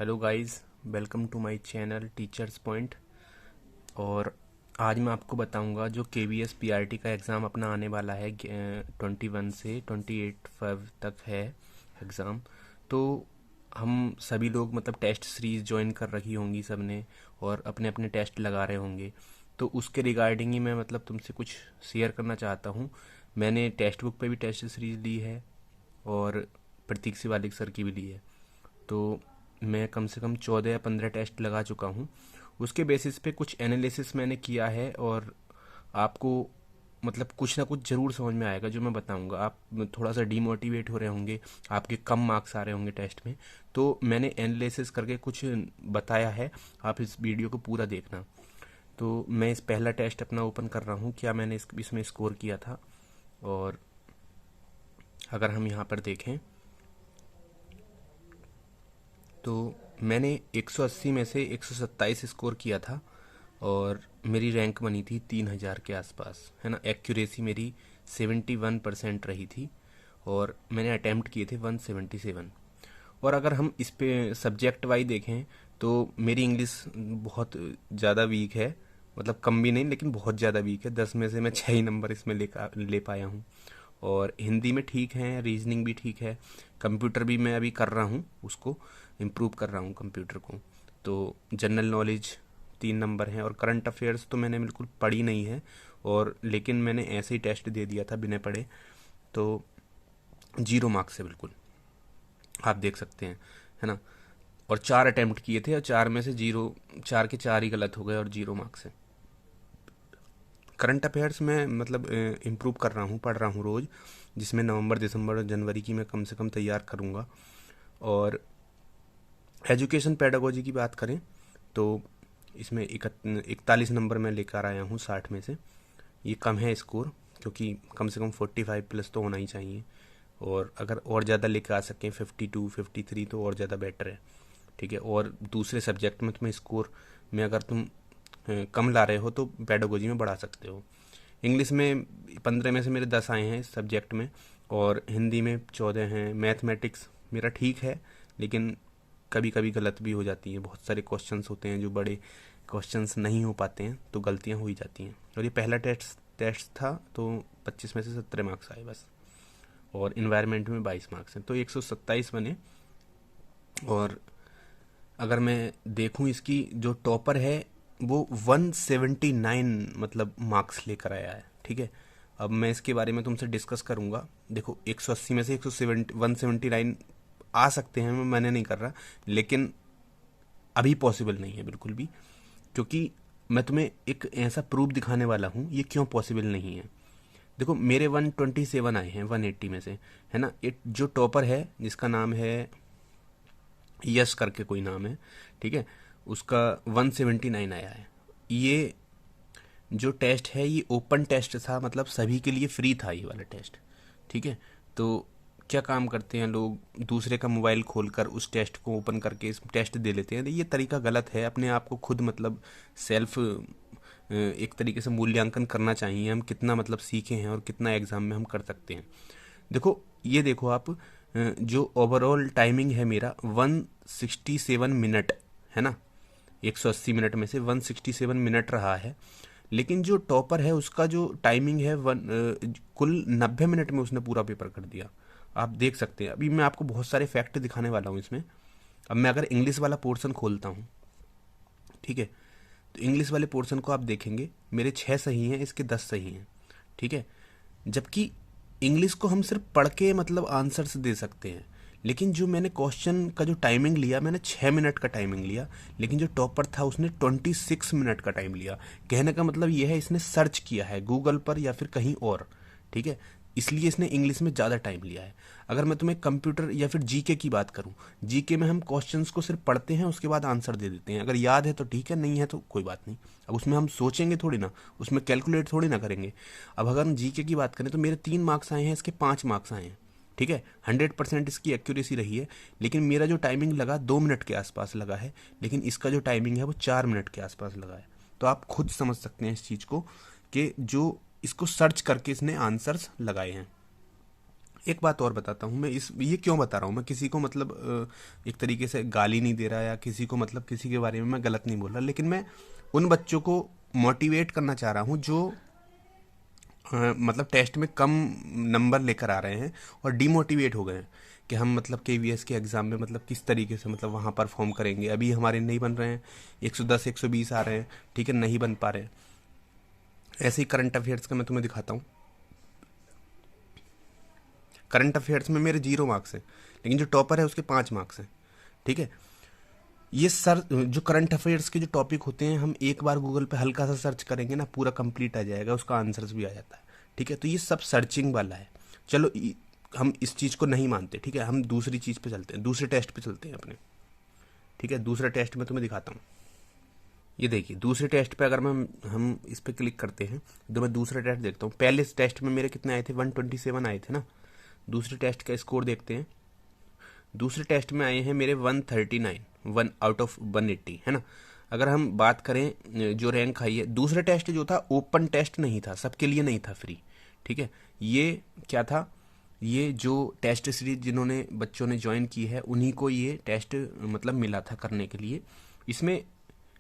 Hello guys, welcome to my channel teachers point. और आज मैं आपको बताऊंगा जो KVS PRT का एग्ज़ाम अपना आने वाला है 21 से 28 तक है एग्ज़ाम। तो हम सभी लोग मतलब टेस्ट सीरीज़ ज्वाइन कर रखी होंगी सबने और अपने अपने टेस्ट लगा रहे होंगे। तो उसके रिगार्डिंग ही मैं मतलब तुमसे कुछ शेयर करना चाहता हूँ। मैंने टेक्स्ट बुक पे भी टेस्ट सीरीज़ ली है और प्रतीक शिवालिक सर की भी ली है। तो मैं कम से कम 14 या 15 टेस्ट लगा चुका हूँ। उसके बेसिस पे कुछ एनालिसिस मैंने किया है और आपको मतलब कुछ ना कुछ ज़रूर समझ में आएगा जो मैं बताऊंगा। आप थोड़ा सा डीमोटिवेट हो रहे होंगे, आपके कम मार्क्स आ रहे होंगे टेस्ट में, तो मैंने एनालिसिस करके कुछ बताया है। आप इस वीडियो को पूरा देखना। तो मैं इस पहला टेस्ट अपना ओपन कर रहा हूँ, क्या मैंने इसमें स्कोर किया था। और अगर हम यहाँ पर देखें तो मैंने 180 में से 127 स्कोर किया था और मेरी रैंक बनी थी 3000 के आसपास, है ना। एक्यूरेसी मेरी 71% रही थी और मैंने अटैम्प्ट किए थे 177। और अगर हम इस पे सब्जेक्ट वाइज देखें तो मेरी इंग्लिश बहुत ज़्यादा वीक है, मतलब कम भी नहीं लेकिन बहुत ज़्यादा वीक है। 10 में से मैं 6 ही नंबर इसमें ले पाया हूँ। और हिंदी में ठीक है, रीजनिंग भी ठीक है, कंप्यूटर भी मैं अभी कर रहा हूँ, उसको इम्प्रूव कर रहा हूँ कंप्यूटर को। तो जनरल नॉलेज 3 नंबर हैं और करंट अफेयर्स तो मैंने बिल्कुल पढ़ी नहीं है, और लेकिन मैंने ऐसे ही टेस्ट दे दिया था बिना पढ़े। तो 0 मार्क्स है बिल्कुल, आप देख सकते हैं, है ना। और 4 अटेम्प्ट किए थे और 4 में से 0, 4 के 4 ही गलत हो गए और 0 मार्क्स है। करंट अफेयर्स में मतलब इम्प्रूव कर रहा हूँ, पढ़ रहा हूँ रोज़, जिसमें नवंबर दिसंबर और जनवरी की मैं कम से कम तैयार करूँगा। और एजुकेशन पेडागोजी की बात करें तो इसमें 41 नंबर मैं लेकर आया हूँ 60 में से। ये कम है स्कोर, क्योंकि कम से कम 45 प्लस तो होना ही चाहिए। और अगर और ज़्यादा लेकर आ सकें 52 53 तो और ज़्यादा बेटर है, ठीक है। और दूसरे सब्जेक्ट में तुम्हें स्कोर में अगर तुम कम ला रहे हो तो पेडागोजी में बढ़ा सकते हो। इंग्लिश में 15 में से मेरे 10 आए हैं इस सब्जेक्ट में, और हिंदी में 14 हैं। मैथमेटिक्स मेरा ठीक है, लेकिन कभी कभी गलत भी हो जाती हैं। बहुत सारे क्वेश्चंस होते हैं जो बड़े क्वेश्चंस नहीं हो पाते हैं, तो गलतियां हो ही जाती हैं। और ये पहला टेस्ट था, तो 25 में से 17 मार्क्स आए बस। और इन्वायरमेंट में 22 मार्क्स हैं, तो 127 बने। और अगर मैं देखूं, इसकी जो टॉपर है वो 179 मतलब मार्क्स लेकर आया है, ठीक है। अब मैं इसके बारे में तुमसे डिस्कस करूंगा। देखो 180 में से 179 आ सकते हैं, मैं मैंने नहीं कर रहा, लेकिन अभी पॉसिबल नहीं है बिल्कुल भी, क्योंकि मैं तुम्हें एक ऐसा प्रूफ दिखाने वाला हूँ ये क्यों पॉसिबल नहीं है। देखो मेरे 127 आए हैं 180 में से, है ना। एक जो टॉपर है जिसका नाम है यश करके कोई नाम है, ठीक है, उसका 179 आया है। ये जो टेस्ट है ये ओपन टेस्ट था, मतलब सभी के लिए फ्री था ये वाला टेस्ट, ठीक है। तो क्या काम करते हैं लोग, दूसरे का मोबाइल खोलकर उस टेस्ट को ओपन करके इस टेस्ट दे लेते हैं। तो ये तरीका गलत है। अपने आप को खुद मतलब सेल्फ एक तरीके से मूल्यांकन करना चाहिए, हम कितना मतलब सीखे हैं और कितना एग्ज़ाम में हम कर सकते हैं। देखो ये देखो आप, जो ओवरऑल टाइमिंग है मेरा 167 मिनट, है ना। 180 मिनट में से 167 मिनट रहा है। लेकिन जो टॉपर है उसका जो टाइमिंग है कुल 90 मिनट में उसने पूरा पेपर कर दिया। आप देख सकते हैं। अभी मैं आपको बहुत सारे फैक्ट दिखाने वाला हूँ इसमें। अब मैं अगर इंग्लिश वाला पोर्शन खोलता हूँ, ठीक है, तो इंग्लिश वाले पोर्शन को आप देखेंगे, मेरे 6 सही हैं, इसके 10 सही हैं, ठीक है। जबकि इंग्लिश को हम सिर्फ पढ़ के मतलब आंसर्स दे सकते हैं, लेकिन जो मैंने क्वेश्चन का जो टाइमिंग लिया, मैंने 6 मिनट का टाइमिंग लिया, लेकिन जो टॉपर था उसने 26 मिनट का टाइम लिया। कहने का मतलब यह है इसने सर्च किया है गूगल पर या फिर कहीं और, ठीक है, इसलिए इसने इंग्लिश में ज़्यादा टाइम लिया है। अगर मैं तुम्हें कंप्यूटर या फिर जीके की बात करूं, जीके में हम क्वेश्चंस को सिर्फ पढ़ते हैं, उसके बाद आंसर दे देते हैं। अगर याद है तो ठीक है, नहीं है तो कोई बात नहीं। अब उसमें हम सोचेंगे थोड़ी ना, उसमें कैलकुलेट थोड़ी ना करेंगे। अब अगर हम जीके की बात करें तो मेरे 3 मार्क्स आए हैं, इसके 5 मार्क्स आए हैं, ठीक है। 100% इसकी एक्यूरेसी रही है, लेकिन मेरा जो टाइमिंग लगा 2 मिनट के आसपास लगा है, लेकिन इसका जो टाइमिंग है वो 4 मिनट के आसपास लगा है। तो आप खुद समझ सकते हैं इस चीज़ को, कि जो इसको सर्च करके इसने आंसर्स लगाए हैं। एक बात और बताता हूँ मैं, इस ये क्यों बता रहा हूँ मैं, किसी को मतलब एक तरीके से गाली नहीं दे रहा या किसी को मतलब किसी के बारे में मैं गलत नहीं बोल रहा, लेकिन मैं उन बच्चों को मोटिवेट करना चाह रहा हूँ जो मतलब टेस्ट में कम नंबर लेकर आ रहे हैं और डिमोटिवेट हो गए हैं कि हम मतलब केवीएस के एग्ज़ाम में मतलब किस तरीके से मतलब वहाँ परफॉर्म करेंगे। अभी हमारे नहीं बन रहे हैं, 110 120 आ रहे हैं, ठीक है, नहीं बन पा रहे हैं। ऐसे ही करंट अफेयर्स का मैं तुम्हें दिखाता हूँ। करंट अफेयर्स में मेरे 0 मार्क्स हैं, लेकिन जो टॉपर है उसके 5 मार्क्स हैं, ठीक है। ये सर जो करंट अफेयर्स के जो टॉपिक होते हैं, हम एक बार गूगल पे हल्का सा सर्च करेंगे ना, पूरा कंप्लीट आ जाएगा, उसका आंसर्स भी आ जाता है, ठीक है। तो ये सब सर्चिंग वाला है। चलो हम इस चीज़ को नहीं मानते, ठीक है, हम दूसरी चीज़ पे चलते हैं, दूसरे टेस्ट पे चलते हैं अपने, ठीक है। दूसरा टेस्ट में तुम्हें दिखाता हूँ। ये देखिए दूसरे टेस्ट पे अगर हम इस पे क्लिक करते हैं तो मैं दूसरा टेस्ट देखता हूँ। पहले टेस्ट में मेरे कितने आए थे, 127 आए थे ना। दूसरे टेस्ट का स्कोर देखते हैं। दूसरे टेस्ट में आए हैं मेरे 139, 1/180, है ना। अगर हम बात करें जो रैंक आई है, दूसरे टेस्ट जो था ओपन टेस्ट नहीं था, सबके लिए नहीं था, फ्री, ठीक है। ये क्या था, ये जो टेस्ट सीरीज जिन्होंने बच्चों ने ज्वाइन की है उन्हीं को ये टेस्ट मतलब मिला था करने के लिए। इसमें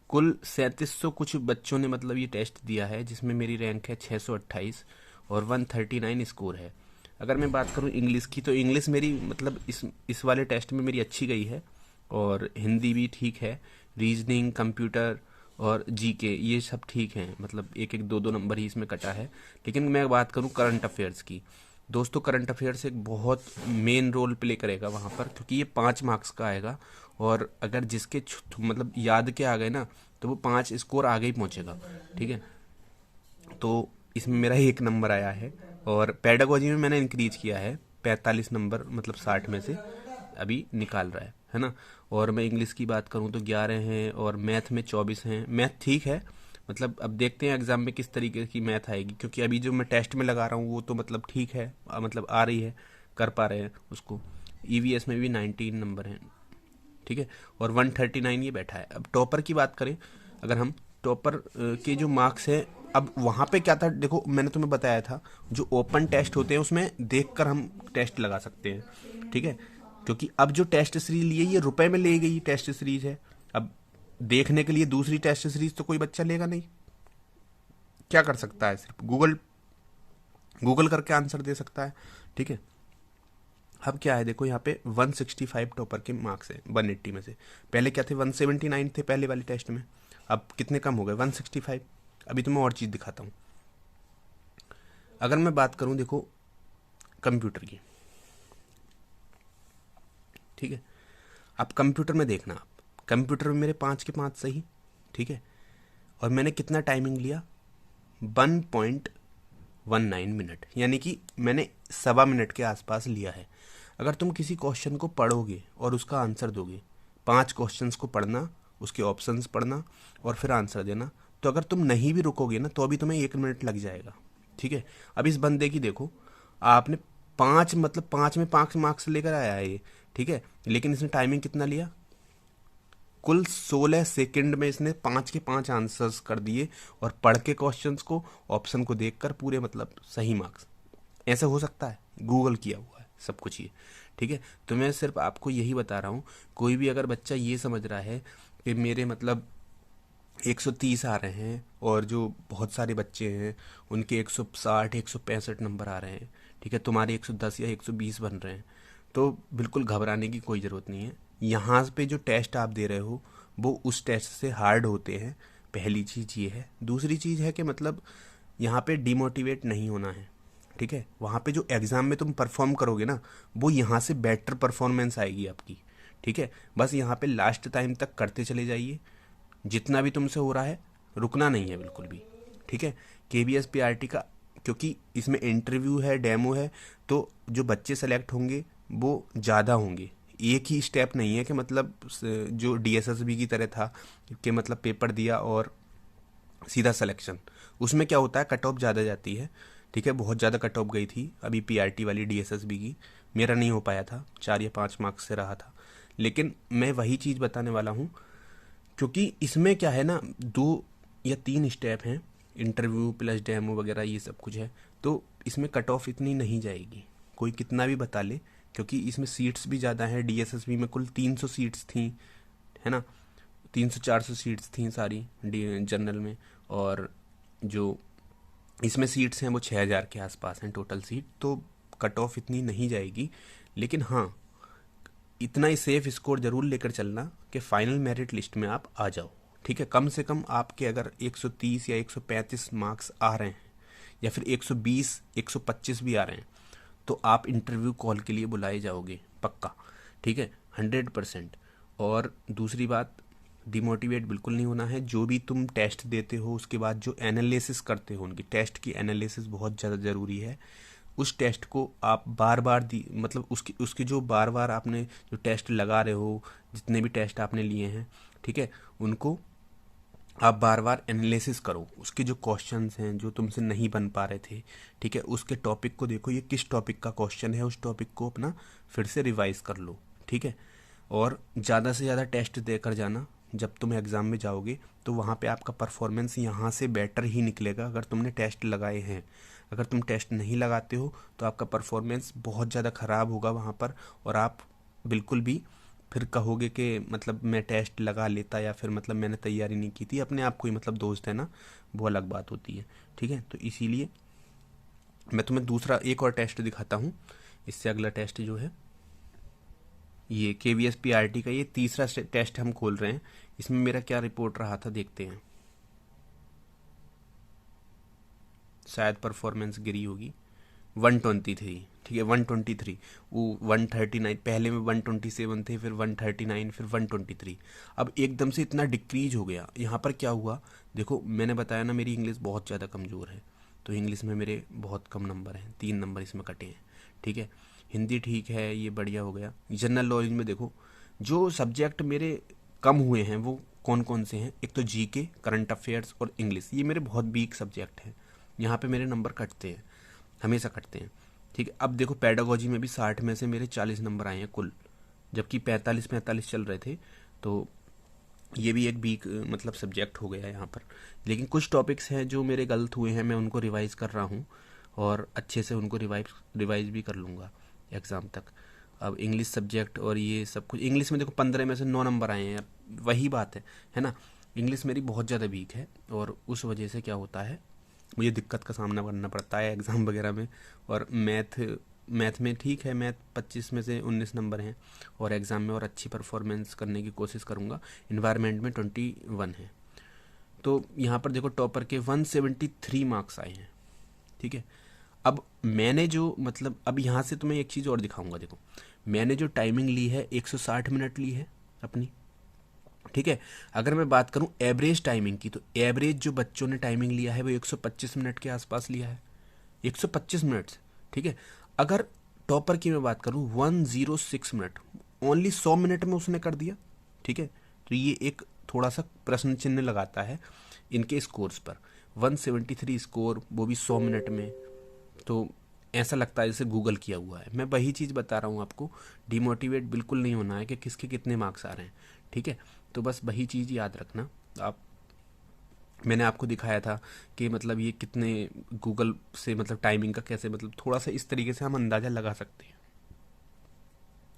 कुल 3700 कुछ बच्चों ने मतलब ये टेस्ट दिया है, जिसमें मेरी रैंक है 628 और 139 स्कोर है। अगर मैं बात करूँ इंग्लिश की, तो इंग्लिश मेरी मतलब इस वाले टेस्ट में मेरी अच्छी गई है, और हिंदी भी ठीक है, रीजनिंग, कंप्यूटर और जीके ये सब ठीक हैं, मतलब एक एक दो दो नंबर ही इसमें कटा है। लेकिन मैं बात करूँ करंट अफेयर्स की, दोस्तों करंट अफेयर्स एक बहुत मेन रोल प्ले करेगा वहाँ पर, क्योंकि ये 5 मार्क्स का आएगा, और अगर जिसके मतलब याद के आ गए ना, तो वो 5 स्कोर आगे ही पहुँचेगा, ठीक है। तो इसमें मेरा 1 नंबर आया है, और पेडागोजी में मैंने इंक्रीज किया है, 45 नंबर मतलब 60 में से अभी निकाल रहा है ना। और मैं इंग्लिश की बात करूँ तो 11 हैं, और मैथ में 24 हैं। मैथ ठीक है, मतलब अब देखते हैं एग्ज़ाम में किस तरीके की मैथ आएगी, क्योंकि अभी जो मैं टेस्ट में लगा रहा हूँ वो तो मतलब ठीक है, मतलब आ रही है, कर पा रहे हैं उसको। ईवीएस में भी 19 नंबर हैं, ठीक है, और 139 ये बैठा है। अब टॉपर की बात करें, अगर हम टॉपर के जो मार्क्स हैं, अब वहाँ पे क्या था, देखो मैंने तुम्हें बताया था जो ओपन टेस्ट होते हैं उसमें देखकर हम टेस्ट लगा सकते हैं, ठीक है। क्योंकि अब जो टेस्ट सीरीज लिए ये रुपए में ले गई टेस्ट सीरीज है, अब देखने के लिए दूसरी टेस्ट सीरीज तो कोई बच्चा लेगा नहीं। क्या कर सकता है, सिर्फ गूगल गूगल करके आंसर दे सकता है, ठीक है। अब क्या है, देखो यहाँ पे 165 टॉपर के मार्क्स हैं 180 में से। पहले क्या थे, 179 थे पहले वाले टेस्ट में, अब कितने कम हो गए, 165। अभी तो मैं और चीज़ दिखाता हूँ। अगर मैं बात करूँ देखो कंप्यूटर की, ठीक है। अब कंप्यूटर में देखना, आप कंप्यूटर में मेरे 5 के 5 सही, ठीक है, और मैंने कितना टाइमिंग लिया, 1.19 मिनट, यानी कि मैंने 1.25 मिनट के आसपास लिया है। अगर तुम किसी क्वेश्चन को पढ़ोगे और उसका आंसर दोगे, 5 क्वेश्चंस को पढ़ना, उसके ऑप्शंस पढ़ना और फिर आंसर देना, तो अगर तुम नहीं भी रुकोगे ना तो अभी तुम्हें 1 मिनट लग जाएगा, ठीक है। अब इस बंदे की देखो, आपने 5 मतलब 5 में 5 मार्क्स लेकर आया है ये, ठीक है, लेकिन इसने टाइमिंग कितना लिया, कुल 16 सेकंड में इसने 5 के 5 आंसर्स कर दिए, और पढ़ के क्वेश्चंस को, ऑप्शन को देखकर पूरे मतलब सही मार्क्स। ऐसा हो सकता है, गूगल किया हुआ है सब कुछ ये, ठीक है। तो मैं सिर्फ आपको यही बता रहा हूँ, कोई भी अगर बच्चा ये समझ रहा है कि मेरे मतलब 130 आ रहे हैं, और जो बहुत सारे बच्चे हैं उनके 160 165 नंबर आ रहे हैं, ठीक है, तुम्हारे 110 या 120 बन रहे हैं, तो बिल्कुल घबराने की कोई ज़रूरत नहीं है। यहाँ पे जो टेस्ट आप दे रहे हो वो उस टेस्ट से हार्ड होते हैं, पहली चीज़ ये है। दूसरी चीज़ है कि मतलब यहाँ पे डिमोटिवेट नहीं होना है, ठीक है। वहाँ पे जो एग्ज़ाम में तुम परफॉर्म करोगे ना, वो यहाँ से बेटर परफॉर्मेंस आएगी आपकी, ठीक है। बस यहाँ पे लास्ट टाइम तक करते चले जाइए, जितना भी तुमसे हो रहा है, रुकना नहीं है बिल्कुल भी, ठीक है। केबीएस पीआरटी का, क्योंकि इसमें इंटरव्यू है, डेमो है, तो जो बच्चे सेलेक्ट होंगे वो ज़्यादा होंगे। एक ही स्टेप नहीं है कि मतलब जो डीएसएसबी की तरह था कि मतलब पेपर दिया और सीधा सिलेक्शन। उसमें क्या होता है, कट ऑफ ज़्यादा जाती है, ठीक है। बहुत ज़्यादा कट ऑफ गई थी अभी पीआरटी वाली डीएसएसबी की, मेरा नहीं हो पाया था, 4 या 5 मार्क्स से रहा था। लेकिन मैं वही चीज़ बताने वाला हूँ, क्योंकि इसमें क्या है ना, 2 या 3 स्टेप हैं, इंटरव्यू प्लस डेमो वगैरह ये सब कुछ है, तो इसमें कट ऑफ इतनी नहीं जाएगी, कोई कितना भी बता ले, क्योंकि इसमें सीट्स भी ज़्यादा हैं। डीएसएसबी में कुल 300 सीट्स थी, है ना, 300-400 सीट्स थी सारी जनरल में, और जो इसमें सीट्स हैं वो 6000 के आसपास हैं टोटल सीट, तो कट ऑफ इतनी नहीं जाएगी। लेकिन हाँ, इतना ही सेफ स्कोर जरूर लेकर चलना कि फाइनल मेरिट लिस्ट में आप आ जाओ, ठीक है। कम से कम आपके अगर 130 या 135 मार्क्स आ रहे हैं, या फिर 120 125 भी आ रहे हैं, तो आप इंटरव्यू कॉल के लिए बुलाए जाओगे पक्का, ठीक है, 100%। और दूसरी बात, डिमोटिवेट बिल्कुल नहीं होना है। जो भी तुम टेस्ट देते हो उसके बाद जो एनालिसिस करते हो, उनकी टेस्ट की एनालिसिस बहुत ज़्यादा ज़रूरी है। उस टेस्ट को आप बार बार मतलब उसके जो बार बार आपने जो टेस्ट लगा रहे हो, जितने भी टेस्ट आपने लिए हैं, ठीक है, उनको आप बार बार एनालिसिस करो। उसके जो क्वेश्चंस हैं जो तुमसे नहीं बन पा रहे थे, ठीक है, उसके टॉपिक को देखो, ये किस टॉपिक का क्वेश्चन है, उस टॉपिक को अपना फिर से रिवाइज कर लो, ठीक है। और ज़्यादा से ज़्यादा टेस्ट देकर जाना। जब तुम एग्ज़ाम में जाओगे तो वहाँ पे आपका परफॉर्मेंस यहाँ से बेटर ही निकलेगा अगर तुमने टेस्ट लगाए हैं। अगर तुम टेस्ट नहीं लगाते हो तो आपका परफॉर्मेंस बहुत ज़्यादा ख़राब होगा वहाँ पर, और आप बिल्कुल भी फिर कहोगे कि मतलब मैं टेस्ट लगा लेता, या फिर मतलब मैंने तैयारी नहीं की थी। अपने आप को ही मतलब दोस्त है ना, वो अलग बात होती है, ठीक है। तो इसीलिए मैं तुम्हें दूसरा एक और टेस्ट दिखाता हूँ। इससे अगला टेस्ट जो है ये KVS PRT का ये तीसरा टेस्ट हम खोल रहे हैं। इसमें मेरा क्या रिपोर्ट रहा था देखते हैं। शायद परफॉर्मेंस गिरी होगी। 123, ठीक है, 123। वो 139, पहले में 127 थे, फिर 139, फिर 123। अब एकदम से इतना डिक्रीज हो गया। यहाँ पर क्या हुआ देखो, मैंने बताया ना मेरी इंग्लिश बहुत ज़्यादा कमज़ोर है, तो इंग्लिश में मेरे बहुत कम नंबर हैं, 3 नंबर इसमें कटे हैं, ठीक है। हिंदी ठीक है, ये बढ़िया हो गया। जनरल नॉलेज में देखो जो सब्जेक्ट मेरे कम हुए हैं वो कौन कौन से हैं। एक तो जीके, करंट अफेयर्स और इंग्लिश, ये मेरे बहुत वीक सब्जेक्ट हैं। यहाँ पे मेरे नंबर कटते हैं, हमेशा कटते हैं, ठीक है। अब देखो पेडागोजी में भी 60 में से मेरे 40 नंबर आए हैं कुल, जबकि 45-45 चल रहे थे। तो ये भी एक वीक मतलब सब्जेक्ट हो गया यहाँ पर। लेकिन कुछ टॉपिक्स हैं जो मेरे गलत हुए हैं, मैं उनको रिवाइज़ कर रहा हूँ, और अच्छे से उनको रिवाइज भी कर लूँगा एग्ज़ाम तक। अब इंग्लिश सब्जेक्ट और ये सब कुछ, इंग्लिश में देखो 15 में से 9 नंबर आए हैं। वही बात है ना। इंग्लिश मेरी बहुत ज़्यादा वीक है, और उस वजह से क्या होता है, मुझे दिक्कत का सामना करना पड़ता है एग्ज़ाम वगैरह में। और मैथ में ठीक है, मैथ 25 में से 19 नंबर हैं, और एग्ज़ाम में और अच्छी परफॉर्मेंस करने की कोशिश करूँगा। इन्वायरमेंट में 21 है। तो यहाँ पर देखो टॉपर के 173 मार्क्स आए हैं, ठीक है। अब मैंने जो मतलब अब यहाँ से तुम्हें एक चीज़ और दिखाऊंगा। देखो मैंने जो टाइमिंग ली है 160 मिनट ली है अपनी, ठीक है। अगर मैं बात करूं एवरेज टाइमिंग की, तो एवरेज जो बच्चों ने टाइमिंग लिया है वो 125 मिनट के आसपास लिया है, 125 मिनट, ठीक है। अगर टॉपर की मैं बात करूं 106 मिनट, ओनली 100 मिनट में उसने कर दिया, ठीक है। तो ये एक थोड़ा सा प्रश्न चिन्ह लगाता है इनके स्कोर्स पर। 173 स्कोर, वो भी 100 मिनट में, तो ऐसा लगता है जैसे गूगल किया हुआ है। मैं वही चीज़ बता रहा हूँ आपको, डिमोटिवेट बिल्कुल नहीं होना है कि किसके कितने मार्क्स आ रहे हैं, ठीक है। तो बस वही चीज़ याद रखना आप। मैंने आपको दिखाया था कि मतलब ये कितने गूगल से मतलब टाइमिंग का कैसे मतलब थोड़ा सा इस तरीके से हम अंदाज़ा लगा सकते हैं।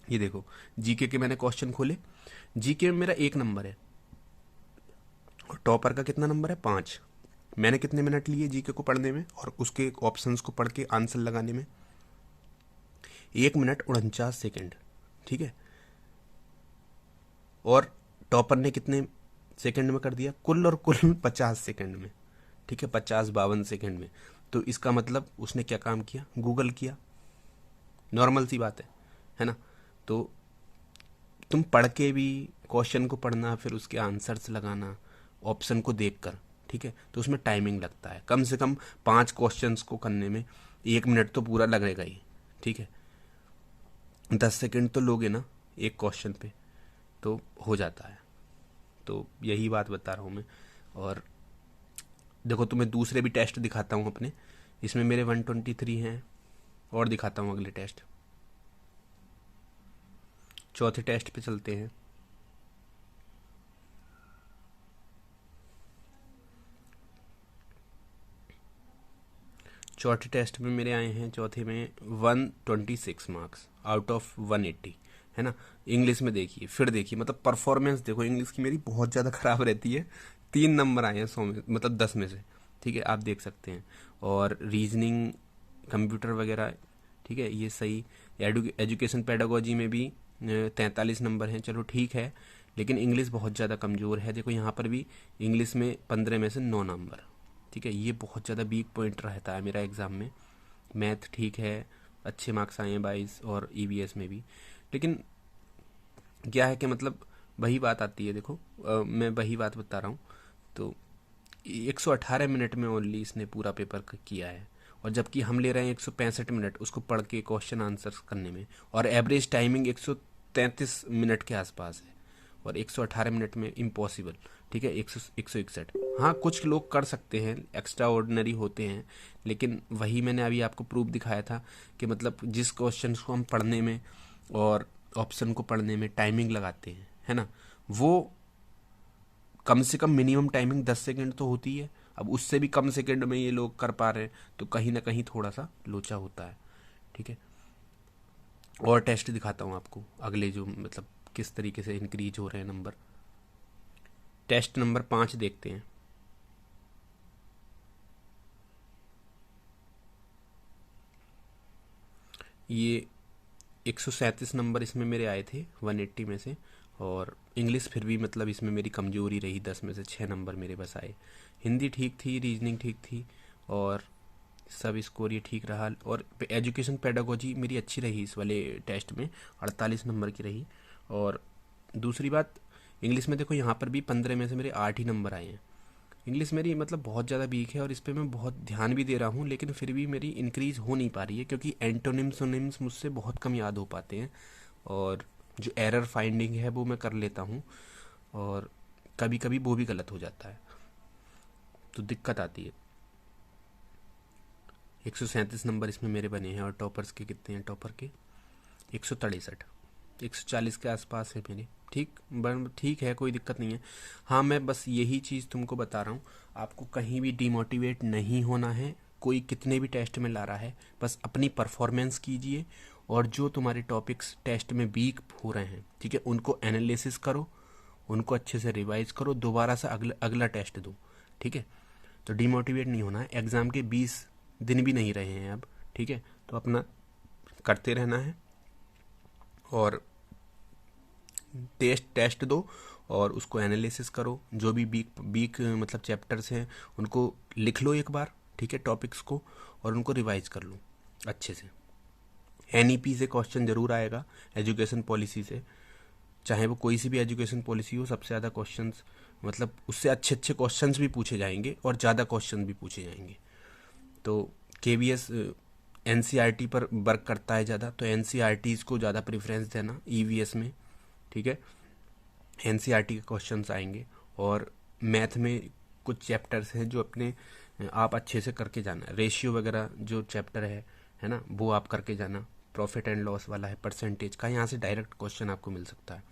ये देखो जीके के मैंने क्वेश्चन खोले, जीके में मेरा 1 नंबर है, और टॉपर का कितना नंबर है, 5। मैंने कितने मिनट लिए जीके को पढ़ने में और उसके ऑप्शंस को पढ़ के आंसर लगाने में, 1 मिनट 49 सेकेंड, ठीक है। और टॉपर ने कितने सेकंड में कर दिया, कुल और कुल 50 सेकंड में, ठीक है, 50-52 सेकंड में। तो इसका मतलब उसने क्या काम किया, गूगल किया। नॉर्मल सी बात है ना। तो तुम पढ़ के भी क्वेश्चन को पढ़ना, फिर उसके आंसर्स लगाना ऑप्शन को देखकर, ठीक है। तो उसमें टाइमिंग लगता है, कम से कम 5 क्वेश्चंस को करने में 1 मिनट तो पूरा लगेगा ही, ठीक है। 10 सेकंड तो लोगे ना एक क्वेश्चन पे, तो हो जाता है। तो यही बात बता रहा हूँ मैं। और देखो तुम्हें दूसरे भी टेस्ट दिखाता हूँ अपने, इसमें मेरे 123 हैं, और दिखाता हूँ अगले टेस्ट। चौथे टेस्ट पे चलते हैं। चौथे टेस्ट में मेरे आए हैं, चौथे में 126 मार्क्स आउट ऑफ 180, है ना। इंग्लिश में देखिए, फिर देखिए, मतलब परफॉर्मेंस देखो, इंग्लिश की मेरी बहुत ज़्यादा ख़राब रहती है। 3 नंबर आए हैं 100 में, मतलब 10 में से, ठीक है, आप देख सकते हैं। और रीजनिंग, कंप्यूटर वगैरह, ठीक है, ये सही। एजुकेशन पेडागोजी में भी 43 नंबर हैं, चलो ठीक है। लेकिन इंग्लिश बहुत ज़्यादा कमज़ोर है, देखो यहाँ पर भी इंग्लिश में 15 में से 9 नंबर, ठीक है। ये बहुत ज़्यादा वीक पॉइंट रहता है मेरा एग्ज़ाम में। मैथ ठीक है, अच्छे मार्क्स आए हैं 22, और ईवीएस में भी। लेकिन क्या है कि मतलब वही बात आती है, देखो मैं वही बात बता रहा हूँ। तो 118 मिनट में ओनली इसने पूरा पेपर किया है, और जबकि हम ले रहे हैं 165 मिनट उसको पढ़ के क्वेश्चन आंसर्स करने में, और एवरेज टाइमिंग 133 मिनट के आसपास है, और 118 मिनट में इम्पॉसिबल, ठीक है। 161, हाँ कुछ लोग कर सकते हैं, एक्स्ट्रा ऑर्डिनरी होते हैं, लेकिन वही मैंने अभी आपको प्रूफ दिखाया था कि मतलब जिस क्वेश्चन को हम पढ़ने में और ऑप्शन को पढ़ने में टाइमिंग लगाते हैं, है ना, वो कम से कम मिनिमम टाइमिंग 10 सेकंड तो होती है। अब उससे भी कम सेकंड में ये लोग कर पा रहे हैं, तो कहीं ना कहीं थोड़ा सा लोचा होता है, ठीक है। और टेस्ट दिखाता हूँ आपको अगले, जो मतलब किस तरीके से इंक्रीज हो रहे हैं नंबर। टेस्ट नंबर 5 देखते हैं। ये 137 नंबर इसमें मेरे आए थे 180 में से, और इंग्लिश फिर भी मतलब इसमें मेरी कमजोरी रही, 10 में से 6 नंबर मेरे बस आए। हिंदी ठीक थी, रीजनिंग ठीक थी, और सब स्कोर ये ठीक रहा। और एजुकेशन पेडागोजी मेरी अच्छी रही इस वाले टेस्ट में, 48 नंबर की रही। और दूसरी बात, इंग्लिश में देखो यहाँ पर भी 15 में से मेरे 8 ही नंबर आए हैं। इंग्लिश मेरी मतलब बहुत ज़्यादा वीक है, और इस पर मैं बहुत ध्यान भी दे रहा हूँ, लेकिन फिर भी मेरी इंक्रीज हो नहीं पा रही है, क्योंकि एंटोनिम्स ओनिम्स मुझसे बहुत कम याद हो पाते हैं, और जो एरर फाइंडिंग है वो मैं कर लेता हूँ, और कभी कभी वो भी गलत हो जाता है, तो दिक्कत आती है। 137 नंबर इसमें मेरे बने हैं, और टॉपर्स के कितने हैं, टॉपर के 163, 140 के आसपास है मेरे, ठीक है, कोई दिक्कत नहीं है। हाँ, मैं बस यही चीज़ तुमको बता रहा हूँ, आपको कहीं भी डिमोटिवेट नहीं होना है। कोई कितने भी टेस्ट में ला रहा है, बस अपनी परफॉर्मेंस कीजिए, और जो तुम्हारे टॉपिक्स टेस्ट में वीक हो रहे हैं, ठीक है, उनको एनालिसिस करो, उनको अच्छे से रिवाइज करो, दोबारा से अगला टेस्ट दो, ठीक है। तो डिमोटिवेट नहीं होना है, एग्ज़ाम के 20 दिन भी नहीं रहे हैं अब, ठीक है। तो अपना करते रहना है, और टेस्ट दो, और उसको एनालिसिस करो। जो भी वीक वीक मतलब चैप्टर्स हैं उनको लिख लो एक बार, ठीक है, टॉपिक्स को, और उनको रिवाइज कर लो अच्छे से। एनईपी से क्वेश्चन जरूर आएगा, एजुकेशन पॉलिसी से, चाहे वो कोई सी भी एजुकेशन पॉलिसी हो, सबसे ज़्यादा क्वेश्चंस, मतलब उससे अच्छे अच्छे क्वेश्चंस भी पूछे जाएंगे, और ज़्यादा क्वेश्चन भी पूछे जाएंगे। तो केवीएस एनसीईआरटी पर वर्क करता है ज़्यादा, तो एनसीईआरटीज़ को ज़्यादा प्रेफरेंस देना ईवीएस में, ठीक है। एनसीईआरटी के क्वेश्चंस आएंगे, और मैथ में कुछ चैप्टर्स हैं जो अपने आप अच्छे से करके जाना। रेशियो वगैरह जो चैप्टर है ना, वो आप करके जाना। प्रॉफिट एंड लॉस वाला है, परसेंटेज का, यहाँ से डायरेक्ट क्वेश्चन आपको मिल सकता है।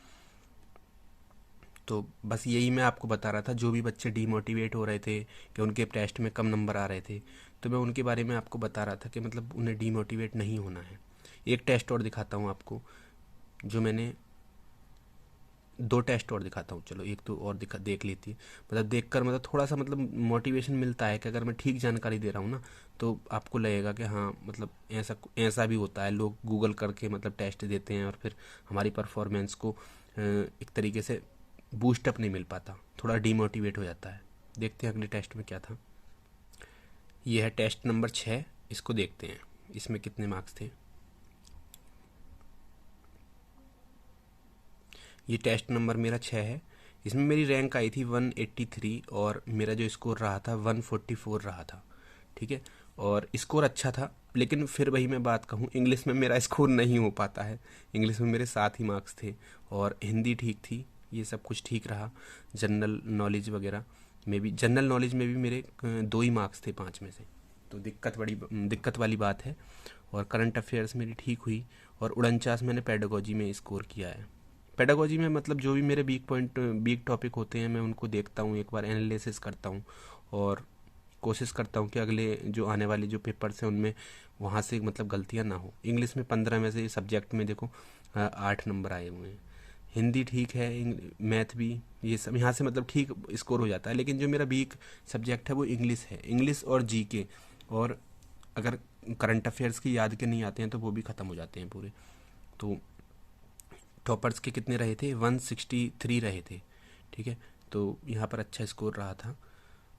तो बस यही मैं आपको बता रहा था, जो भी बच्चे डीमोटिवेट हो रहे थे कि उनके टेस्ट में कम नंबर आ रहे थे, तो मैं उनके बारे में आपको बता रहा था कि मतलब उन्हें डीमोटिवेट नहीं होना है। एक टेस्ट और दिखाता हूँ आपको, जो मैंने 2 टेस्ट और दिखाता हूँ, चलो एक तो और देख लेती है, मतलब देखकर मतलब थोड़ा सा मतलब मोटिवेशन मिलता है कि अगर मैं ठीक जानकारी दे रहा हूँ ना, तो आपको लगेगा कि हाँ मतलब ऐसा ऐसा भी होता है, लोग गूगल करके मतलब टेस्ट देते हैं, और फिर हमारी परफॉर्मेंस को एक तरीके से बूस्टअप नहीं मिल पाता, थोड़ा डीमोटिवेट हो जाता है। देखते हैं अगले टेस्ट में क्या था। ये है टेस्ट नंबर 6, इसको देखते हैं इसमें कितने मार्क्स थे। ये टेस्ट नंबर मेरा 6 है, इसमें मेरी रैंक आई थी 183, और मेरा जो स्कोर रहा था 144 रहा था, ठीक है। और स्कोर अच्छा था, लेकिन फिर वही मैं बात कहूँ, इंग्लिश में मेरा स्कोर नहीं हो पाता है। इंग्लिश में मेरे 7 ही मार्क्स थे, और हिंदी ठीक थी, ये सब कुछ ठीक रहा। जनरल नॉलेज वगैरह में भी, जनरल नॉलेज में भी मेरे 2 ही मार्क्स थे 5 में से, तो दिक्कत वाली बात है। और करंट अफेयर्स मेरी ठीक हुई, और 49 मैंने पेडागोजी में स्कोर किया है। पेडागोजी में मतलब जो भी मेरे वीक टॉपिक होते हैं, मैं उनको देखता हूँ, एक बार एनालिसिस करता हूँ, और कोशिश करता हूँ कि अगले जो आने वाले जो पेपर्स हैं उनमें वहाँ से मतलब गलतियाँ ना हो। इंग्लिश में 15 में से सब्जेक्ट में देखो 8 नंबर आए हुए हैं। हिंदी ठीक है, मैथ भी, ये सब यहाँ से मतलब ठीक स्कोर हो जाता है। लेकिन जो मेरा वीक सब्जेक्ट है वो इंग्लिश है, इंग्लिश और जीके। और अगर करंट अफेयर्स की याद के नहीं आते हैं तो वो भी ख़त्म हो जाते हैं पूरे। तो टॉपर्स के कितने रहे थे, 163 रहे थे, ठीक है। तो यहाँ पर अच्छा स्कोर रहा था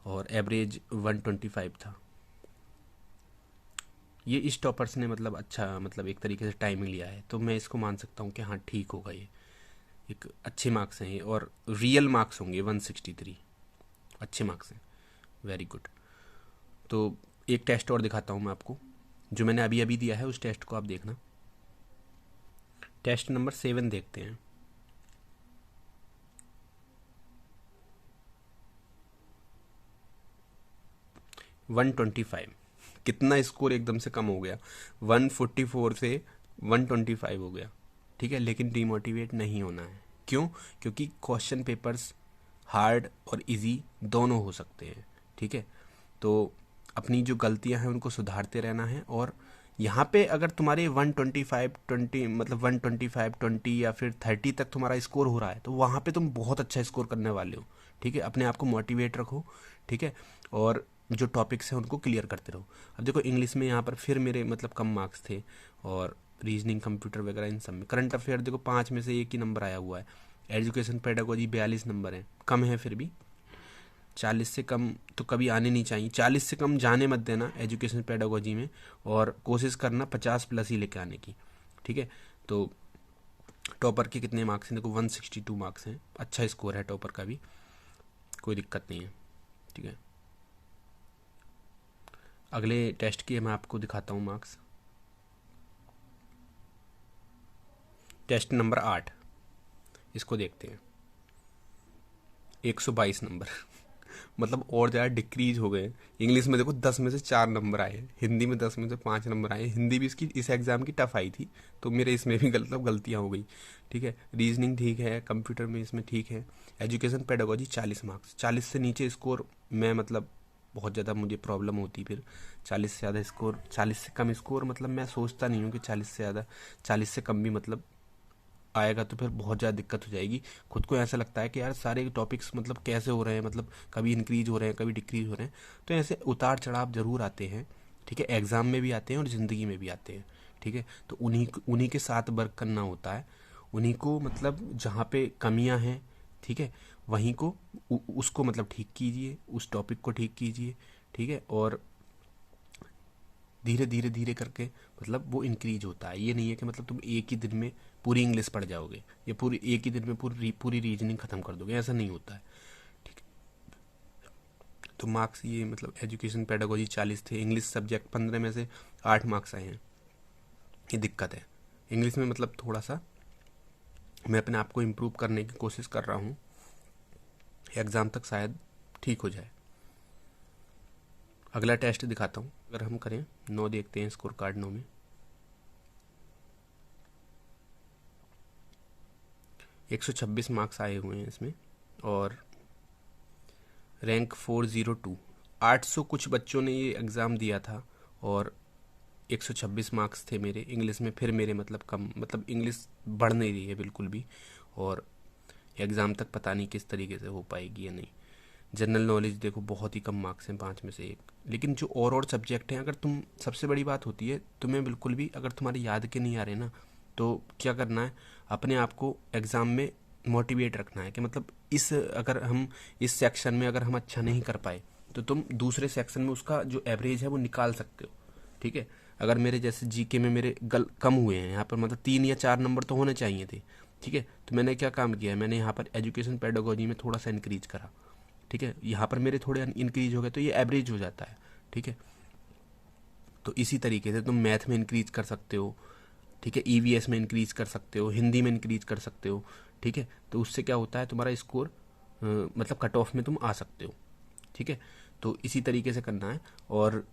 और एवरेज 125 था। ये इस टॉपर्स ने मतलब अच्छा मतलब एक तरीके से टाइमिंग लिया है, तो मैं इसको मान सकता हूँ कि हाँ ठीक होगा, ये एक अच्छे मार्क्स हैं ये, और रियल मार्क्स होंगे 163, अच्छे मार्क्स हैं, वेरी गुड। तो एक टेस्ट और दिखाता हूँ मैं आपको, जो मैंने अभी अभी दिया है उस टेस्ट को आप देखना। टेस्ट नंबर 7 देखते हैं। वन 25, कितना स्कोर एकदम से कम हो गया, 144 से 125 हो गया, ठीक है। लेकिन डिमोटिवेट नहीं होना है, क्यों? क्योंकि क्वेश्चन पेपर्स हार्ड और इजी दोनों हो सकते हैं, ठीक है। तो अपनी जो गलतियां हैं उनको सुधारते रहना है। और यहाँ पे अगर तुम्हारे 125 20 मतलब 125 20 या फिर 30 तक तुम्हारा स्कोर हो रहा है तो वहाँ पे तुम बहुत अच्छा स्कोर करने वाले हो, ठीक है। अपने आप को मोटिवेट रखो, ठीक है। और जो टॉपिक्स हैं उनको क्लियर करते रहो। अब देखो इंग्लिश में यहाँ पर फिर मेरे मतलब कम मार्क्स थे, और रीजनिंग कंप्यूटर वगैरह इन सब में। करंट अफेयर देखो 5 में से 1 ही नंबर आया हुआ है। एजुकेशन पेडागोजी 42 नंबर है, कम है फिर भी। 40 से कम तो कभी आने नहीं चाहिए, 40 से कम जाने मत देना एजुकेशन पेडागोजी में, और कोशिश करना 50 प्लस ही लेके आने की, ठीक है। तो टॉपर के कितने मार्क्स हैं, देखो 162 मार्क्स हैं, अच्छा स्कोर है टॉपर का भी, कोई दिक्कत नहीं है, ठीक है। अगले टेस्ट के मैं आपको दिखाता हूँ मार्क्स। टेस्ट नंबर 8, इसको देखते हैं। 122 नंबर मतलब और ज़्यादा डिक्रीज हो गए। इंग्लिश में देखो 10 में से 4 नंबर आए, हिंदी में 10 में से 5 नंबर आए। हिंदी भी इसकी इस एग्ज़ाम की टफ आई थी, तो मेरे इसमें भी गलतियाँ हो गई, ठीक है। रीजनिंग ठीक है, कंप्यूटर में इसमें ठीक है। एजुकेशन पेडागोजी 40 मार्क्स, 40 से नीचे स्कोर मैं मतलब बहुत ज़्यादा मुझे प्रॉब्लम होती फिर। 40 से ज़्यादा स्कोर, 40 से कम स्कोर मतलब मैं सोचता नहीं हूँ कि 40 से ज़्यादा, 40 से कम भी मतलब आएगा तो फिर बहुत ज़्यादा दिक्कत हो जाएगी। खुद को ऐसा लगता है कि यार सारे टॉपिक्स मतलब कैसे हो रहे हैं, मतलब कभी इंक्रीज हो रहे हैं कभी डिक्रीज हो रहे हैं। तो ऐसे उतार चढ़ाव जरूर आते हैं, ठीक है। एग्ज़ाम में भी आते हैं और ज़िंदगी में भी आते हैं, ठीक है। तो उन्हीं उन्हीं के साथ वर्क करना होता है, उन्हीं को मतलब जहाँ पे कमियाँ हैं, ठीक है, वहीं को उसको मतलब ठीक कीजिए, उस टॉपिक को ठीक कीजिए, ठीक है। और धीरे धीरे धीरे करके मतलब वो इंक्रीज होता है। ये नहीं है कि मतलब तुम एक ही दिन में पूरी इंग्लिश पढ़ जाओगे या पूरी एक ही दिन में पूरी रीजनिंग खत्म कर दोगे, ऐसा नहीं होता है, ठीक है। तो मार्क्स ये मतलब एजुकेशन पेडागोजी 40 थे, इंग्लिश सब्जेक्ट 15 में से 8 मार्क्स आए हैं, ये दिक्कत है। इंग्लिश में मतलब थोड़ा सा मैं अपने आप को इम्प्रूव करने की कोशिश कर रहा हूँ, एग्ज़ाम तक शायद ठीक हो जाए। अगला टेस्ट दिखाता हूँ, अगर हम करें 9 देखते हैं स्कोर कार्ड 9 में। 126 मार्क्स आए हुए हैं इसमें, और रैंक 402। 800 कुछ बच्चों ने ये एग्ज़ाम दिया था, और 126 मार्क्स थे मेरे। इंग्लिश में फिर मेरे मतलब कम, मतलब इंग्लिश बढ़ नहीं रही है बिल्कुल भी, और एग्ज़ाम तक पता नहीं किस तरीके से हो पाएगी या नहीं। जनरल नॉलेज देखो बहुत ही कम मार्क्स हैं, 5 में से 1। लेकिन जो और सब्जेक्ट हैं, अगर तुम, सबसे बड़ी बात होती है तुम्हें बिल्कुल भी अगर तुम्हारे याद के नहीं आ रहे ना, तो क्या करना है, अपने आप को एग्ज़ाम में मोटिवेट रखना है कि मतलब अगर हम इस सेक्शन में अगर हम अच्छा नहीं कर पाए तो तुम दूसरे सेक्शन में उसका जो एवरेज है वो निकाल सकते हो, ठीक है। अगर मेरे जैसे जीके में मेरे कम हुए हैं यहाँ पर, मतलब 3 या 4 नंबर तो होने चाहिए थे, ठीक है। तो मैंने क्या काम किया है, मैंने यहाँ पर एजुकेशन पेडागोजी में थोड़ा सा इंक्रीज करा, ठीक है। यहाँ पर मेरे थोड़े इंक्रीज हो गए तो ये एवरेज हो जाता है, ठीक है। तो इसी तरीके से तुम मैथ में इंक्रीज कर सकते हो, ठीक है। ईवीएस में इंक्रीज कर सकते हो, हिंदी में इंक्रीज कर सकते हो, ठीक है। तो उससे क्या होता है, तुम्हारा स्कोर मतलब कट ऑफ में तुम आ सकते हो, ठीक है। तो इसी तरीके से करना है, और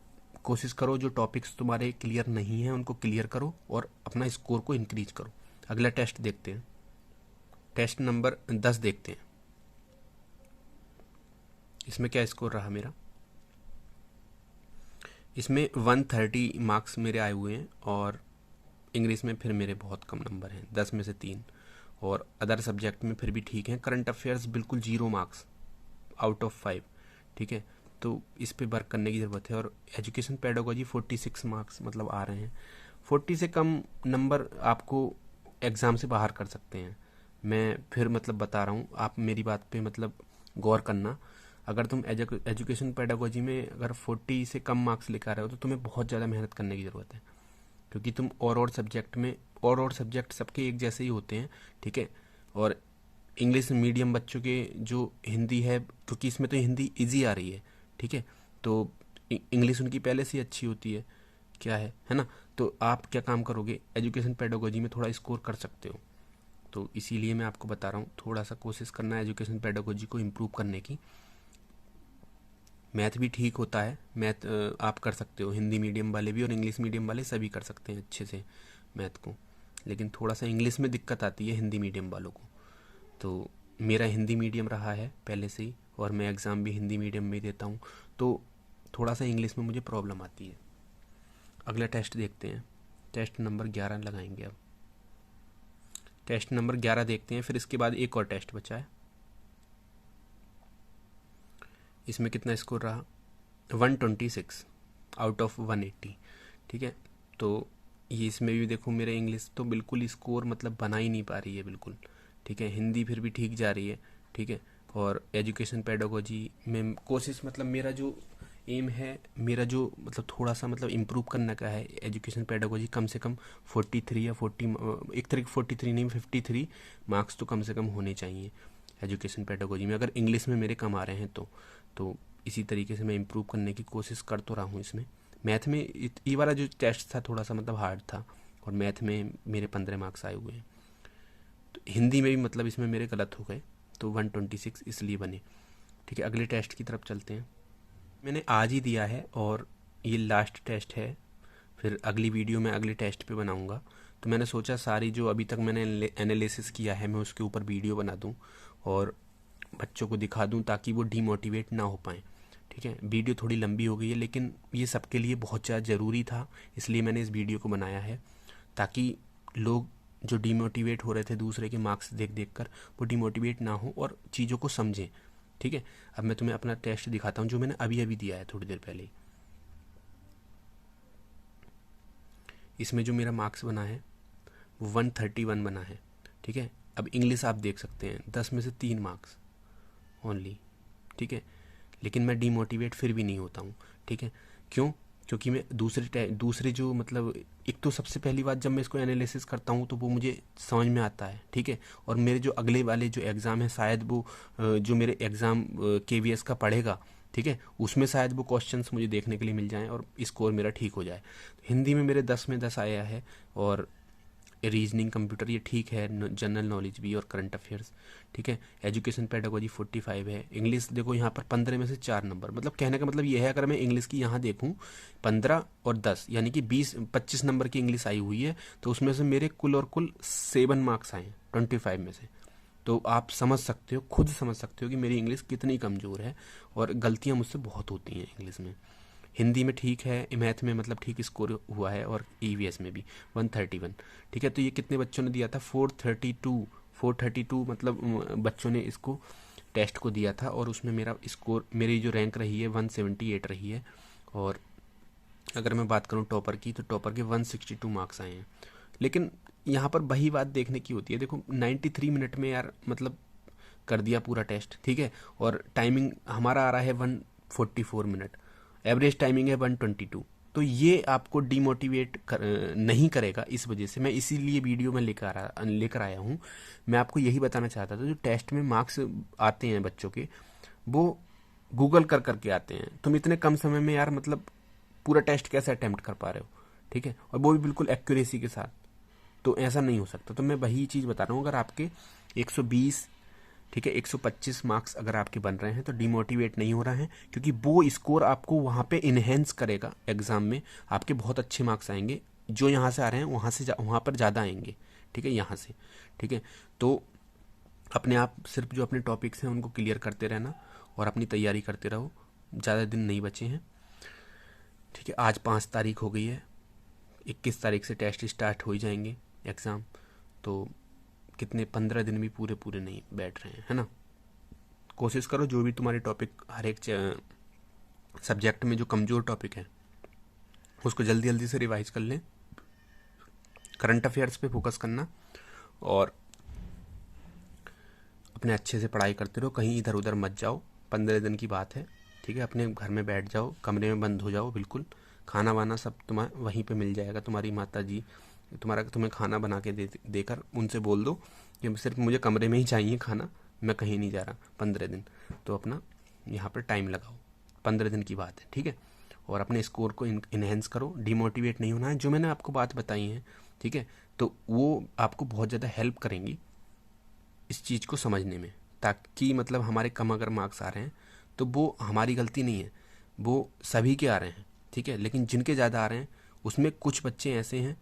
कोशिश करो जो टॉपिक्स तुम्हारे क्लियर नहीं हैं उनको क्लियर करो और अपना स्कोर को इंक्रीज करो। अगला टेस्ट देखते हैं, टेस्ट नंबर 10 देखते हैं। इसमें क्या स्कोर रहा मेरा, इसमें 130 मार्क्स मेरे आए हुए हैं और इंग्लिश में फिर मेरे बहुत कम नंबर हैं, 10 में से 3। और अदर सब्जेक्ट में फिर भी ठीक है। करंट अफेयर्स बिल्कुल 0 मार्क्स आउट ऑफ 5। ठीक है, तो इस पे वर्क करने की ज़रूरत है। और एजुकेशन पेडागोजी 46 मार्क्स मतलब आ रहे हैं। 40 से कम नंबर आपको एग्ज़ाम से बाहर कर सकते हैं। मैं फिर मतलब बता रहा हूँ, आप मेरी बात पे मतलब गौर करना। अगर तुम एजुकेशन पेडागोजी में अगर 40 से कम मार्क्स लेकर आ रहे हो तो तुम्हें बहुत ज़्यादा मेहनत करने की ज़रूरत है, क्योंकि तुम और सब्जेक्ट में और सब्जेक्ट सबके एक जैसे ही होते हैं। ठीक है, और इंग्लिश मीडियम बच्चों के जो हिंदी है, क्योंकि इसमें तो हिंदी इजी आ रही है। ठीक है, तो इंग्लिश उनकी पहले से ही अच्छी होती है, क्या है ना। तो आप क्या काम करोगे, एजुकेशन पेडागोजी में थोड़ा स्कोर कर सकते हो। तो इसीलिए मैं आपको बता रहा हूँ, थोड़ा सा कोशिश करना है एजुकेशन पेडागोजी को इम्प्रूव करने की। मैथ भी ठीक होता है, मैथ आप कर सकते हो, हिंदी मीडियम वाले भी और इंग्लिश मीडियम वाले सभी कर सकते हैं अच्छे से मैथ को। लेकिन थोड़ा सा इंग्लिश में दिक्कत आती है हिंदी मीडियम वालों को। तो मेरा हिंदी मीडियम रहा है पहले से ही, और मैं एग्ज़ाम भी हिंदी मीडियम में ही देता हूँ, तो थोड़ा सा इंग्लिश में मुझे प्रॉब्लम आती है। अगला टेस्ट देखते हैं, टेस्ट नंबर 11 लगाएंगे अब। टेस्ट नंबर 11 देखते हैं, फिर इसके बाद एक और टेस्ट बचा है। इसमें कितना स्कोर रहा, 126 आउट ऑफ 180। ठीक है, तो ये इसमें भी देखो मेरे इंग्लिश तो बिल्कुल स्कोर मतलब बना ही नहीं पा रही है बिल्कुल। ठीक है, हिंदी फिर भी ठीक जा रही है। ठीक है, और एजुकेशन पेडागोजी में कोशिश मतलब मेरा जो एम है, मेरा जो मतलब थोड़ा सा मतलब इम्प्रूव करने का है एजुकेशन पेडागोजी, कम से कम 43 या 40, एक तरीके 43 नहीं 53 मार्क्स तो कम से कम होने चाहिए एजुकेशन पेडागोजी में, अगर इंग्लिश में मेरे कम आ रहे हैं तो इसी तरीके से मैं इम्प्रूव करने की कोशिश कर तो रहा हूँ इसमें। मैथ में ये वाला जो टेस्ट था थोड़ा सा मतलब हार्ड था, और मैथ में मेरे 15 मार्क्स आए हुए हैं। तो हिंदी में भी मतलब इसमें मेरे गलत हो गए, तो 126 इसलिए बने। ठीक है, अगले टेस्ट की तरफ चलते हैं। मैंने आज ही दिया है और ये लास्ट टेस्ट है, फिर अगली वीडियो में अगले टेस्ट पे बनाऊंगा। तो मैंने सोचा सारी जो अभी तक मैंने एनालिसिस किया है मैं उसके ऊपर वीडियो बना दूं और बच्चों को दिखा दूं, ताकि वो डीमोटिवेट ना हो पाएँ। ठीक है, वीडियो थोड़ी लंबी हो गई है, लेकिन ये सबके लिए बहुत ज़्यादा ज़रूरी था, इसलिए मैंने इस वीडियो को बनाया है, ताकि लोग जो डीमोटिवेट हो रहे थे दूसरे के मार्क्स देख देख कर, वो डीमोटिवेट ना हो और चीज़ों को समझें। ठीक है, अब मैं तुम्हें अपना टेस्ट दिखाता हूँ जो मैंने अभी अभी दिया है थोड़ी देर पहले। इसमें जो मेरा मार्क्स बना है वो 131 बना है। ठीक है, अब इंग्लिश आप देख सकते हैं 10 में से 3 मार्क्स ओनली। ठीक है, लेकिन मैं डीमोटिवेट फिर भी नहीं होता हूँ। ठीक है, क्यों, क्योंकि मैं दूसरे जो मतलब, एक तो सबसे पहली बात जब मैं इसको एनालिसिस करता हूँ तो वो मुझे समझ में आता है। ठीक है, और मेरे जो अगले वाले जो एग्ज़ाम है शायद वो जो मेरे एग्ज़ाम केवीएस का पढ़ेगा, ठीक है, उसमें शायद वो क्वेश्चंस मुझे देखने के लिए मिल जाएं और स्कोर मेरा ठीक हो जाए। हिंदी में मेरे 10 में 10 आया है, और रीजनिंग कंप्यूटर ये ठीक है, जनरल नॉलेज भी और करंट अफेयर्स। ठीक है, एजुकेशन पेडागोजी 45 है। इंग्लिश देखो यहाँ पर 15 में से 4 नंबर, मतलब कहने का मतलब ये है, अगर मैं इंग्लिश की यहाँ देखूँ 15 और 10 यानी कि 25 नंबर की इंग्लिश आई हुई है, तो उसमें से मेरे कुल 7 मार्क्स आए 25 में से। तो आप समझ सकते हो, खुद समझ सकते हो कि मेरी इंग्लिश कितनी कमज़ोर है, और गलतियाँ मुझसे बहुत होती हैं इंग्लिश में। हिंदी में ठीक है, मैथ में मतलब ठीक स्कोर हुआ है, और ईवीएस में भी 131। ठीक है, तो ये कितने बच्चों ने दिया था, 432 मतलब बच्चों ने इसको टेस्ट को दिया था, और उसमें मेरा स्कोर, मेरी जो रैंक रही है 178 रही है। और अगर मैं बात करूं टॉपर की, तो टॉपर के 162 मार्क्स आए हैं। लेकिन यहाँ पर वही बात देखने की होती है, देखो 93 मिनट में यार मतलब कर दिया पूरा टेस्ट। ठीक है, और टाइमिंग हमारा आ रहा है 144 मिनट, एवरेज टाइमिंग है 122। तो ये आपको डीमोटिवेट नहीं करेगा, इस वजह से मैं इसीलिए वीडियो में लेकर आया हूँ। मैं आपको यही बताना चाहता था, जो टेस्ट में मार्क्स आते हैं बच्चों के, वो गूगल कर करके आते हैं। तुम इतने कम समय में यार मतलब पूरा टेस्ट कैसे अटेम्प्ट कर पा रहे हो। ठीक है, और वो भी बिल्कुल एक्यूरेसी के साथ, तो ऐसा नहीं हो सकता। तो मैं वही चीज़ बता रहा हूँ, अगर आपके 120, ठीक है, 125 मार्क्स अगर आपके बन रहे हैं तो डिमोटिवेट नहीं हो रहा है, क्योंकि वो स्कोर आपको वहाँ पे इन्हेंस करेगा एग्ज़ाम में। आपके बहुत अच्छे मार्क्स आएंगे, जो यहाँ से आ रहे हैं वहाँ पर ज़्यादा आएंगे। ठीक है, यहाँ से। ठीक है, तो अपने आप सिर्फ जो अपने टॉपिक्स हैं उनको क्लियर करते रहना और अपनी तैयारी करते रहो, ज़्यादा दिन नहीं बचे हैं। ठीक है, आज 5 तारीख हो गई है, 21 तारीख से टेस्ट स्टार्ट हो ही जाएंगे, एग्ज़ाम। तो कितने 15 दिन भी पूरे पूरे नहीं बैठ रहे हैं, है ना। कोशिश करो जो भी तुम्हारे टॉपिक, हर एक सब्जेक्ट में जो कमज़ोर टॉपिक है उसको जल्दी जल्दी से रिवाइज कर लें। करंट अफेयर्स पे फोकस करना और अपने अच्छे से पढ़ाई करते रहो, कहीं इधर उधर मत जाओ। 15 दिन की बात है, ठीक है। अपने घर में बैठ जाओ, कमरे में बंद हो जाओ बिल्कुल। खाना वाना सब तुम्हारा वहीं पे मिल जाएगा। तुम्हारी माता जी तुम्हें खाना बना के देकर उनसे बोल दो कि सिर्फ मुझे कमरे में ही चाहिए खाना, मैं कहीं नहीं जा रहा 15 दिन। तो अपना यहाँ पर टाइम लगाओ, 15 दिन की बात है, ठीक है। और अपने स्कोर को इन्हेंस करो, डिमोटिवेट नहीं होना है। जो मैंने आपको बात बताई है, ठीक है, तो वो आपको बहुत ज़्यादा हेल्प करेंगी इस चीज़ को समझने में। ताकि मतलब हमारे कम अगर मार्क्स आ रहे हैं तो वो हमारी गलती नहीं है, वो सभी के आ रहे हैं, ठीक है। लेकिन जिनके ज़्यादा आ रहे हैं उसमें कुछ बच्चे ऐसे हैं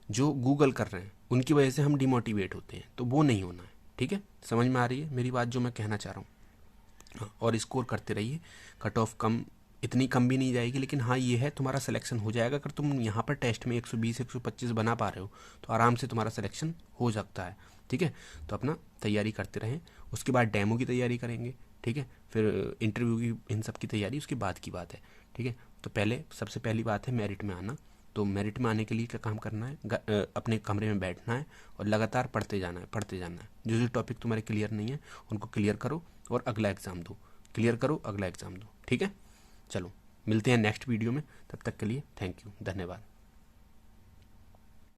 जो गूगल कर रहे हैं, उनकी वजह से हम डिमोटिवेट होते हैं। तो वो नहीं होना है, ठीक है। समझ में आ रही है मेरी बात जो मैं कहना चाह रहा हूँ। और स्कोर करते रहिए, कट ऑफ कम, इतनी कम भी नहीं जाएगी, लेकिन हाँ ये है तुम्हारा सिलेक्शन हो जाएगा। अगर तुम यहाँ पर टेस्ट में 120 125 बना पा रहे हो तो आराम से तुम्हारा सिलेक्शन हो सकता है, ठीक है। तो अपना तैयारी करते रहें। उसके बाद डेमो की तैयारी करेंगे, ठीक है। फिर इंटरव्यू की, इन सब की तैयारी उसके बाद की बात है, ठीक है। तो पहले सबसे पहली बात है मेरिट में आना। तो मेरिट में आने के लिए क्या काम करना है, अपने कमरे में बैठना है और लगातार पढ़ते जाना है, पढ़ते जाना है। जो जो टॉपिक तुम्हारे क्लियर नहीं है उनको क्लियर करो और अगला एग्ज़ाम दो, क्लियर करो, अगला एग्ज़ाम दो, ठीक है। चलो मिलते हैं नेक्स्ट वीडियो में, तब तक के लिए थैंक यू, धन्यवाद।